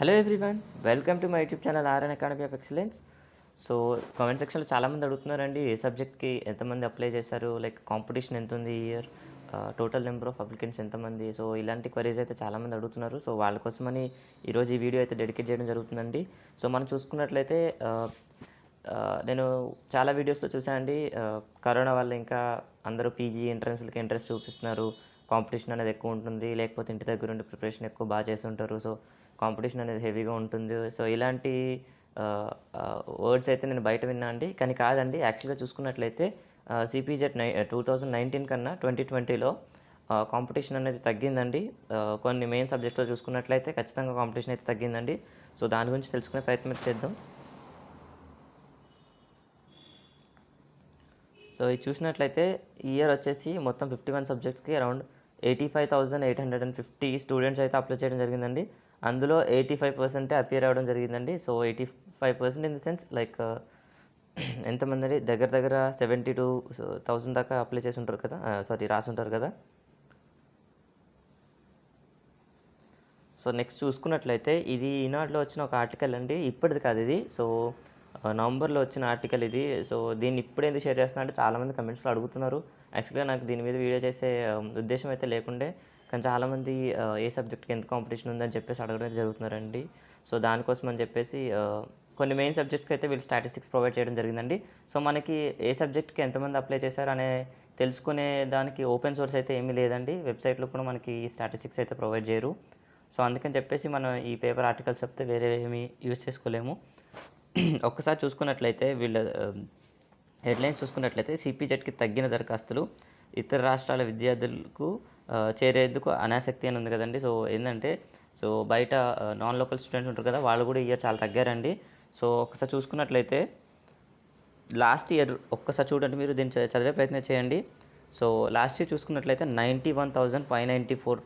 Hello everyone, welcome to my YouTube channel RN academy of excellence. So comment సెక్షన్లో చాలామంది అడుగుతున్నారండి, ఏ సబ్జెక్ట్కి ఎంతమంది అప్లై చేశారు, లైక్ కాంపిటీషన్ ఎంత ఉంది ఈ year, total number of applicants ఎంతమంది. సో ఇలాంటి క్వరీస్ అయితే చాలామంది అడుగుతున్నారు. సో వాళ్ళ కోసమని ఈరోజు ఈ వీడియో అయితే డెడికేట్ చేయడం జరుగుతుందండి. సో మనం చూసుకున్నట్లయితే నేను చాలా వీడియోస్లో చూసానండి, కరోనా వల్ల ఇంకా అందరూ పీజీ ఎంట్రన్స్లకి ఇంట్రెస్ట్ చూపిస్తున్నారు, కాంపిటీషన్ అనేది ఎక్కువ ఉంటుంది, లేకపోతే ఇంటి దగ్గర ఉండి ప్రిపరేషన్ ఎక్కువ బాగా చేస్తుంటారు, సో కాంపిటీషన్ అనేది హెవీగా ఉంటుంది. సో ఇలాంటి వర్డ్స్ అయితే నేను బయట విన్నా అండి, కానీ కాదండి. యాక్చువల్గా చూసుకున్నట్లయితే సిపిజెట్ 2019 కన్నా 2020లో కాంపిటీషన్ అనేది తగ్గిందండి. కొన్ని మెయిన్ సబ్జెక్ట్స్లో చూసుకున్నట్లయితే ఖచ్చితంగా కాంపిటీషన్ అయితే తగ్గిందండి. సో దాని గురించి తెలుసుకునే ప్రయత్నం చేద్దాం. సో ఇది చూసినట్లయితే ఈ ఇయర్ వచ్చేసి మొత్తం 51 సబ్జెక్ట్స్కి అరౌండ్ 85,850 స్టూడెంట్స్ అయితే అప్లై చేయడం జరిగిందండి. అందులో 85% అపియర్ అవ్వడం జరిగిందండి. So 85% in the sense like ఎంతమంది అండి, దగ్గర దగ్గర 72,000 దాకా అప్లై చేసి ఉంటారు కదా, రాసి ఉంటారు కదా. సో నెక్స్ట్ చూసుకున్నట్లయితే ఇది ఈనాడులో వచ్చిన ఒక ఆర్టికల్ అండి, ఇప్పటిది కాదు ఇది. సో నవంబర్లో వచ్చిన ఆర్టికల్ ఇది. సో దీన్ని ఇప్పుడు ఎందుకు షేర్ చేస్తున్నా అంటే చాలామంది కమెంట్స్లో అడుగుతున్నారు. యాక్చువల్గా నాకు దీని మీద వీడియో చేసే ఉద్దేశం అయితే లేకుండే, కానీ చాలామంది ఏ సబ్జెక్ట్కి ఎంత కాంపిటీషన్ ఉందని చెప్పేసి అడగడం జరుగుతున్నారండి. సో దానికోసం అని చెప్పేసి కొన్ని మెయిన్ సబ్జెక్ట్స్కి అయితే వీళ్ళు స్టాటిస్టిక్స్ ప్రొవైడ్ చేయడం జరిగిందండి. సో మనకి ఏ సబ్జెక్ట్కి ఎంతమంది అప్లై చేశారు అనే తెలుసుకునే దానికి ఓపెన్ సోర్స్ అయితే ఏమీ లేదండి. వెబ్సైట్లో కూడా మనకి ఈ స్టాటిస్టిక్స్ అయితే ప్రొవైడ్ చేయరు. సో అందుకని చెప్పేసి మనం ఈ పేపర్ ఆర్టికల్స్ చెప్తే వేరే ఏమీ యూజ్ చేసుకోలేము. ఒక్కసారి చూసుకున్నట్లయితే వీళ్ళ హెడ్లైన్స్ చూసుకున్నట్లయితే సిపిజెట్కి తగ్గిన దరఖాస్తులు, ఇతర రాష్ట్రాల విద్యార్థులకు చేరేందుకు అనాసక్తి అని ఉంది కదండి. సో ఏంటంటే, సో బయట నాన్ లోకల్ స్టూడెంట్స్ ఉంటారు కదా, వాళ్ళు కూడా ఇయర్ చాలా తగ్గారండి. సో ఒక్కసారి చూసుకున్నట్లయితే లాస్ట్ ఇయర్ ఒక్కసారి చూడండి, మీరు దీన్ని చదివే ప్రయత్నం చేయండి. సో లాస్ట్ ఇయర్ చూసుకున్నట్లయితే 91,594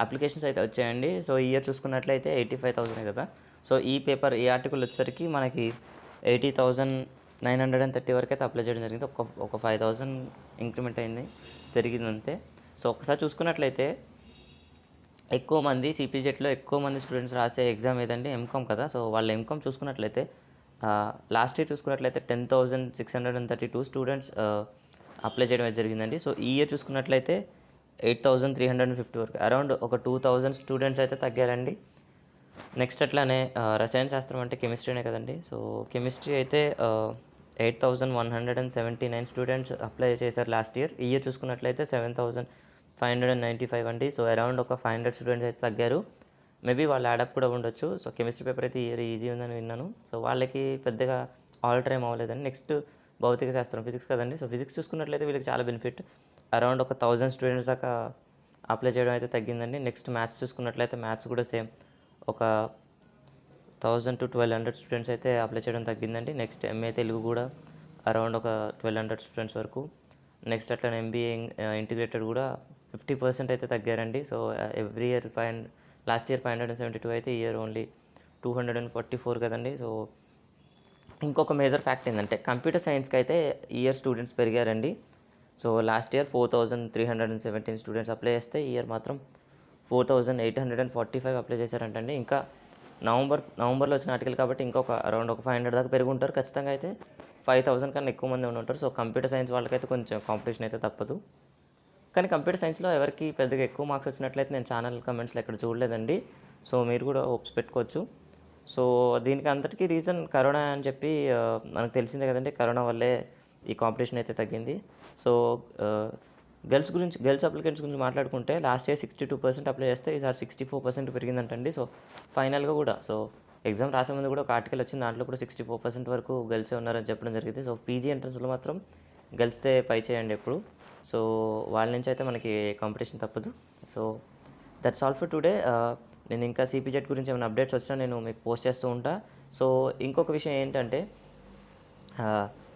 అప్లికేషన్స్ అయితే వచ్చాయండి. సో ఈ ఇయర్ చూసుకున్నట్లయితే 85,000 కదా. సో ఈ పేపర్ ఈ ఆర్టికల్ వచ్చేసరికి మనకి 80,930 వరకు అయితే అప్లై చేయడం జరిగింది. ఒక 5,000 ఇంక్రిమెంట్ అయింది, జరిగిందంతే. సో ఒకసారి చూసుకున్నట్లయితే ఎక్కువ మంది సిపిజెట్లో ఎక్కువ మంది స్టూడెంట్స్ రాసే ఎగ్జామ్ ఏదండి, ఎంకామ్ కదా. సో వాళ్ళ ఎంకామ్ చూసుకున్నట్లయితే లాస్ట్ ఇయర్ చూసుకున్నట్లయితే 10,632 స్టూడెంట్స్ అప్లై చేయడం అయితే జరిగిందండి. సో ఈ ఇయర్ చూసుకున్నట్లయితే 8,350 వరకు, అరౌండ్ ఒక 2,000 స్టూడెంట్స్ అయితే తగ్గారండి. నెక్స్ట్ అట్లానే రసాయన శాస్త్రం అంటే కెమిస్ట్రీనే కదండి. సో కెమిస్ట్రీ అయితే 8,179 స్టూడెంట్స్ అప్లై చేశారు లాస్ట్ ఇయర్. ఈ ఇయర్ చూసుకున్నట్లయితే 7,595 అండి. సో అరౌండ్ ఒక 500 స్టూడెంట్స్ అయితే తగ్గారు. మేబీ వాళ్ళు యాడప్ కూడా ఉండొచ్చు. సో కెమిస్ట్రీ పేపర్ అయితే ఇయర్ ఈజీ ఉందని విన్నాను. సో వాళ్ళకి పెద్దగా ఆల్టర్ ఏం అవ్వలేదండి. నెక్స్ట్ భౌతిక శాస్త్రం, ఫిజిక్స్ కదండి. సో ఫిజిక్స్ చూసుకున్నట్లయితే వీళ్ళకి చాలా బెనిఫిట్, అరౌండ్ ఒక 1,000 స్టూడెంట్స్ దాకా అప్లై చేయడం అయితే తగ్గిందండి. నెక్స్ట్ మ్యాథ్స్ చూసుకున్నట్లయితే మ్యాథ్స్ కూడా సేమ్ ఒక 1,000 to 1,200 స్టూడెంట్స్ అయితే అప్లై చేయడం తగ్గిందండి. నెక్స్ట్ ఎంఏ తెలుగు కూడా అరౌండ్ ఒక 1,200 స్టూడెంట్స్ వరకు. నెక్స్ట్ అట్లా ఎంబీఏ ఇంటిగ్రేటెడ్ కూడా 50% అయితే తగ్గారండి. So every year last year 572 అయితే ఈ ఇయర్ ఓన్లీ 244 కదండి. సో ఇంకొక మేజర్ ఫ్యాక్ట్ ఏంటంటే కంప్యూటర్ సైన్స్కి అయితే ఈ ఇయర్ స్టూడెంట్స్ పెరిగారండి. So last year 4,317 students apply చేస్తే ఈ ఇయర్ మాత్రం 4,845 అప్లై చేశారంటండి. ఇంకా నవంబర్లో వచ్చిన ఆర్టికల్ కాబట్టి ఇంకొక అరౌండ్ ఒక 500 దాకా పెరిగి ఉంటారు ఖచ్చితంగా. అయితే 5,000 కన్నా ఎక్కువ మంది ఉంటారు. సో కంప్యూటర్ సైన్స్ వాళ్ళకైతే కొంచెం కాంపిటీషన్ అయితే తప్పదు. కానీ కంప్యూటర్ సైన్స్లో ఎవరికి పెద్దగా ఎక్కువ మార్క్స్ వచ్చినట్లయితే నేను ఛానల్ కమెంట్స్లో ఎక్కడ చూడలేదండి. సో మీరు కూడా హోప్స్ పెట్టుకోవచ్చు. సో దీనికి అంతటికీ రీజన్ కరోనా అని చెప్పి మనకు తెలిసిందే కదండి. కరోనా వల్లే ఈ కాంపిటీషన్ అయితే తగ్గింది. సో గర్ల్స్ అప్లికెంట్స్ గురించి మాట్లాడుకుంటే లాస్ట్ ఇయర్ 62% అప్లై చేస్తే ఈసారి 64% పెరిగిందంటండి. సో ఫైనల్గా కూడా సో ఎగ్జామ్ రాసే ముందు కూడా ఒక ఆర్టికల్ వచ్చింది, దాంట్లో కూడా 64% వరకు గర్ల్సే ఉన్నారని చెప్పడం జరిగింది. సో పీజీ ఎంట్రన్స్లో మాత్రం గర్ల్స్దే పై చేయండి ఎప్పుడు. సో వాళ్ళ నుంచి అయితే మనకి కాంపిటీషన్ తప్పదు. So that's all for today. నేను ఇంకా సిపిజెట్ గురించి ఏమైనా అప్డేట్స్ వచ్చినా నేను మీకు పోస్ట్ చేస్తూ ఉంటా. సో ఇంకొక విషయం ఏంటంటే,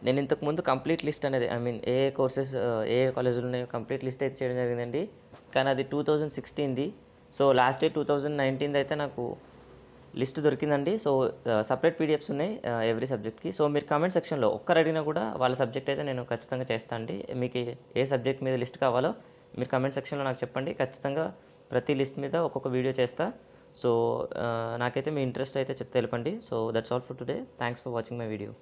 నేను ఇంతకుముందు కంప్లీట్ లిస్ట్ అనేది ఏ కోర్సెస్ ఏ కాలేజీలు ఉన్నాయో కంప్లీట్ లిస్ట్ అయితే చేయడం జరిగిందండి. కానీ అది 2016ది. సో లాస్ట్ ఇయర్ 2019ది అయితే నాకు లిస్ట్ దొరికిందండి. సో సపరేట్ పీడిఎఫ్స్ ఉన్నాయి ఎవ్రీ సబ్జెక్ట్కి. సో మీరు కామెంట్ సెక్షన్లో ఒక్కరు అడిగినా కూడా వాళ్ళ సబ్జెక్ట్ అయితే నేను ఖచ్చితంగా చేస్తాను అండి. మీకు ఏ సబ్జెక్ట్ మీద లిస్ట్ కావాలో మీరు కామెంట్ సెక్షన్లో నాకు చెప్పండి. ఖచ్చితంగా ప్రతి లిస్ట్ మీద ఒక్కొక్క వీడియో చేస్తా. సో నాకైతే మీ ఇంట్రెస్ట్ అయితే తెలపండి. So that's all for today. Thanks for watching my video.